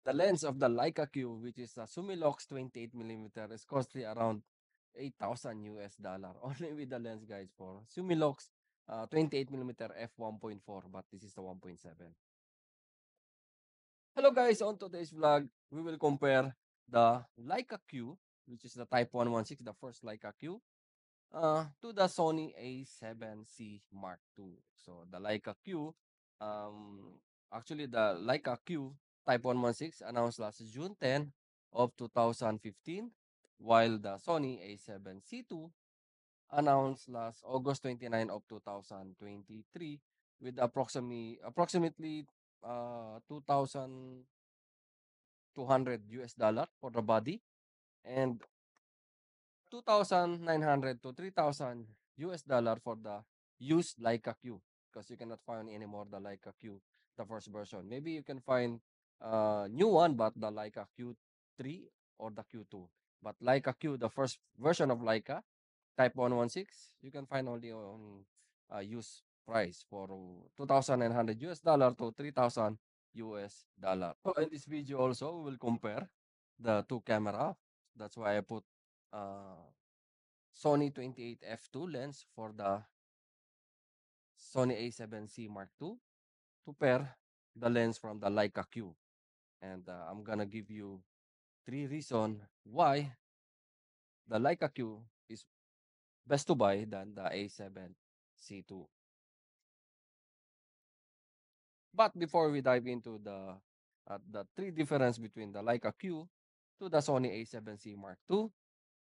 The lens of the Leica Q, which is a Sumilox 28 millimeter, is costly around 8,000 US dollar only with the lens, guys, for Sumilox 28 millimeter f1.4, but this is the 1.7. Hello, guys. On today's vlog, we will compare the Leica Q, which is the Type 116, the first Leica Q, to the Sony A7C Mark II. So the Leica Q, um, actually the Leica Q Type 116 announced last June 10 of 2015, while the Sony A7C2 announced last August 29 of 2023 with approximately 2,200 US dollar for the body and 2,900 to 3,000 US dollar for the used Leica Q, because you cannot find anymore the Leica Q, the first version. Maybe you can find new one, but the Leica Q3 or the Q2. But Leica Q, the first version of Leica, Type 116, you can find only on used price for 2,900 US dollar to 3,000 US dollar. So in this video also, we will compare the two camera. That's why I put uh, Sony 28 f2 lens for the Sony A7C Mark II to pair the lens from the Leica Q. And I'm gonna give you three reasons why the Leica Q is best to buy than the A7C2. But before we dive into the three difference between the Leica Q to the Sony A7C Mark II,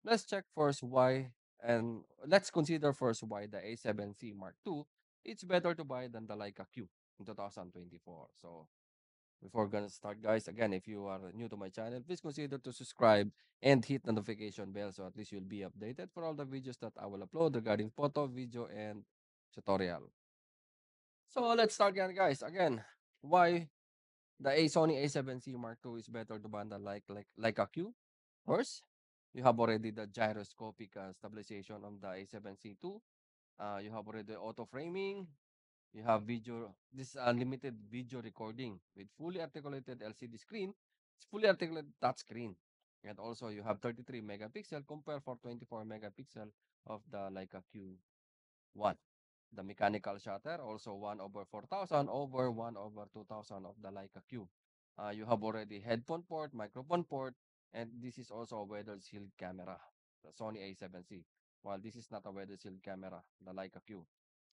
let's check first why, and let's consider first why the A7C Mark II it's better to buy than the Leica Q in 2024. So before gonna start, guys, again, if you are new to my channel, please consider to subscribe and hit the notification bell so at least you'll be updated for all the videos that I will upload regarding photo, video, and tutorial. So let's start again, guys. Again, why the Sony A7C Mark II is better to buy than Leica Q? First, you have already the gyroscopic stabilization on the A7C2. You have already auto framing. You have this unlimited video recording with fully articulated LCD screen. It's fully articulated touch screen. And also you have 33 megapixel compared for 24 megapixel of the Leica Q1. The mechanical shutter also 1 over 4,000 over 1 over 2,000 of the Leica Q. You have already headphone port, microphone port, and this is also a weather shield camera, the Sony A7C. While this is not a weather shield camera, the Leica Q.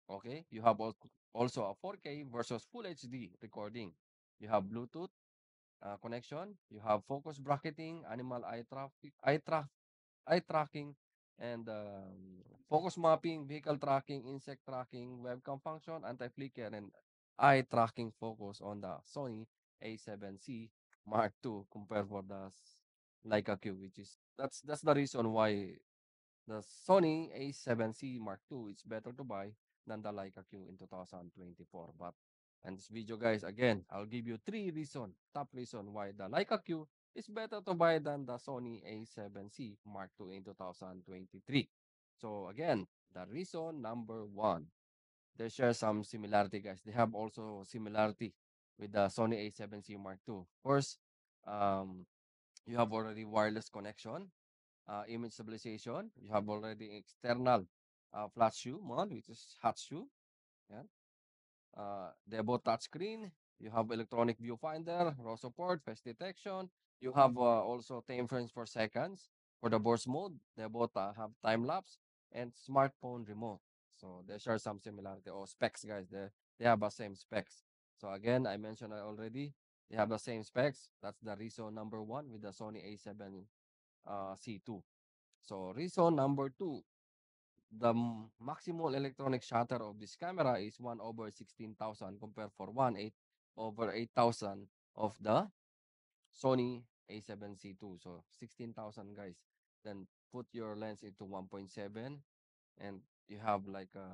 Okay, you have also a 4K versus Full HD recording. You have Bluetooth connection. You have focus bracketing, animal eye tracking, and focus mapping, vehicle tracking, insect tracking, webcam function, anti-flicker, and eye tracking focus on the Sony A7C Mark II compared for the Leica Q, which is that's the reason why the Sony A7C Mark II is better to buy than the Leica Q in 2024. But in this video, guys, again, I'll give you top reason why the Leica Q is better to buy than the Sony A7C Mark II in 2023. So again, the reason number one, they share some similarity, guys. They have also similarity with the Sony A7C Mark II. First, um, you have already wireless connection, image stabilization. You have already external flat shoe mode, which is hot shoe. Yeah. They both touchscreen. You have electronic viewfinder, raw support, face detection. You have also 10 frames per seconds for the burst mode. They both have time lapse and smartphone remote. So they share some similarity or specs, guys. They have the same specs. So again, I mentioned already, they have the same specs. That's the reason number one with the Sony A7 C2. So reason number two, the maximal electronic shutter of this camera is 1 over 16,000 compared for 1 8 over 8,000 of the Sony A7C2. So 16,000, guys. Then put your lens into 1.7 and you have like a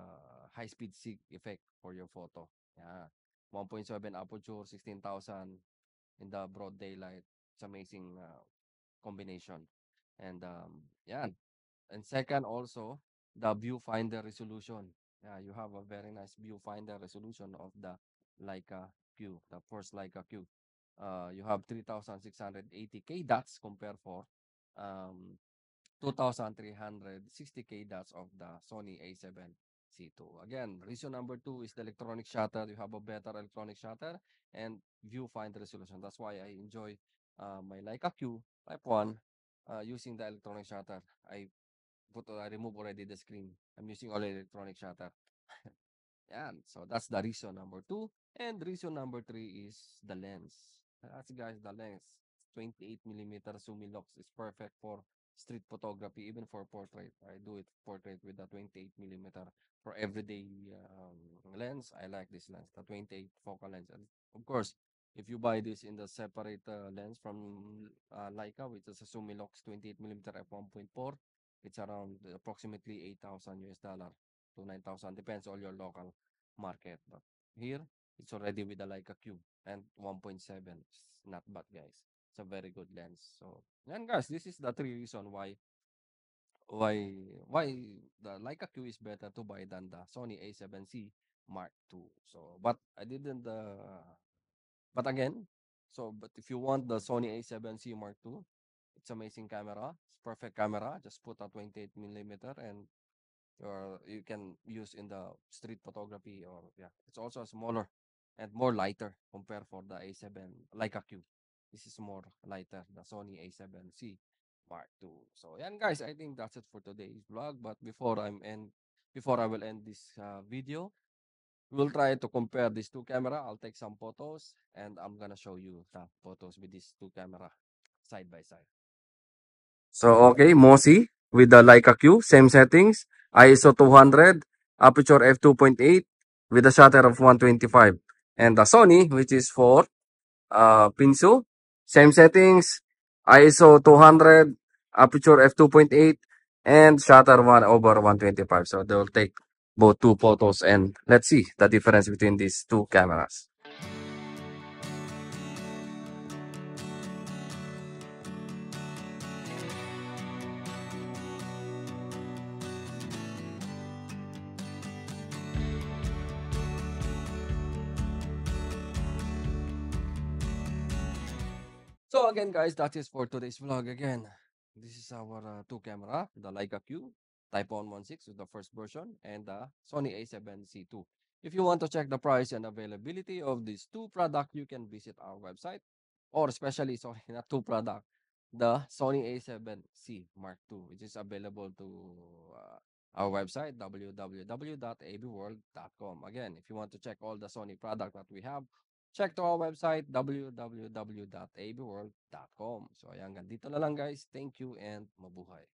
high speed sig effect for your photo. Yeah. 1.7 aperture, 16,000 in the broad daylight. It's amazing combination. And yeah, and second, also the viewfinder resolution. Yeah, you have a very nice viewfinder resolution of the Leica Q, the first Leica Q. you have 3,680K dots compared for um, 2,360K dots of the Sony A7C II. Again, reason number two is the electronic shutter. You have a better electronic shutter and viewfinder resolution. That's why I enjoy my Leica Q Type 1 using the electronic shutter. I remove already the screen. I'm using only electronic shutter. Yeah, so that's the reason number two. And reason number three is the lens. That's guys, the lens. 28 millimeter Sumilox is perfect for street photography, even for portrait. I do it portrait with the 28 millimeter. For everyday lens, I like this lens, the 28 focal lens. And of course, if you buy this in the separate lens from Leica, which is a Sumilox 28 millimeter f1.4, it's around approximately 8,000 US dollar to 9,000, depends on your local market. But here, it's already with the Leica Cube and 1.7. It's not bad, guys. It's a very good lens. So, and guys, this is the three reason why why the Leica Q is better to buy than the Sony A7C Mark II. So, but I didn't. But again, but if you want the Sony A7C Mark II, it's amazing camera. It's perfect camera. Just put a 28 millimeter and or you can use in the street photography, or yeah, it's also smaller and more lighter compared for the A7 Leica Q. This is more lighter, the Sony A7C Mark II. So yeah, guys, I think that's it for today's vlog. But before I will end this video, we'll try to compare these two camera. I'll take some photos and I'm gonna show you the photos with these two camera side by side. So, okay, Mosi with the Leica Q, same settings, ISO 200, aperture f2.8 with a shutter of 125. And the Sony, which is for Pinso, same settings, ISO 200, aperture f2.8, and shutter 1/125. So, they'll take both two photos and let's see the difference between these two cameras. So again, guys, that is for today's vlog. Again, this is our two camera, the Leica Q Type 116 with the first version and the Sony A7C II. If you want to check the price and availability of these two products, you can visit our website, or especially, sorry, not two product, the Sony A7C Mark II, which is available to our website, www.abworld.com. Again, if you want to check all the Sony product that we have, check to our website, www.abworld.com. So ayan, ganito na lang guys. Thank you and mabuhay.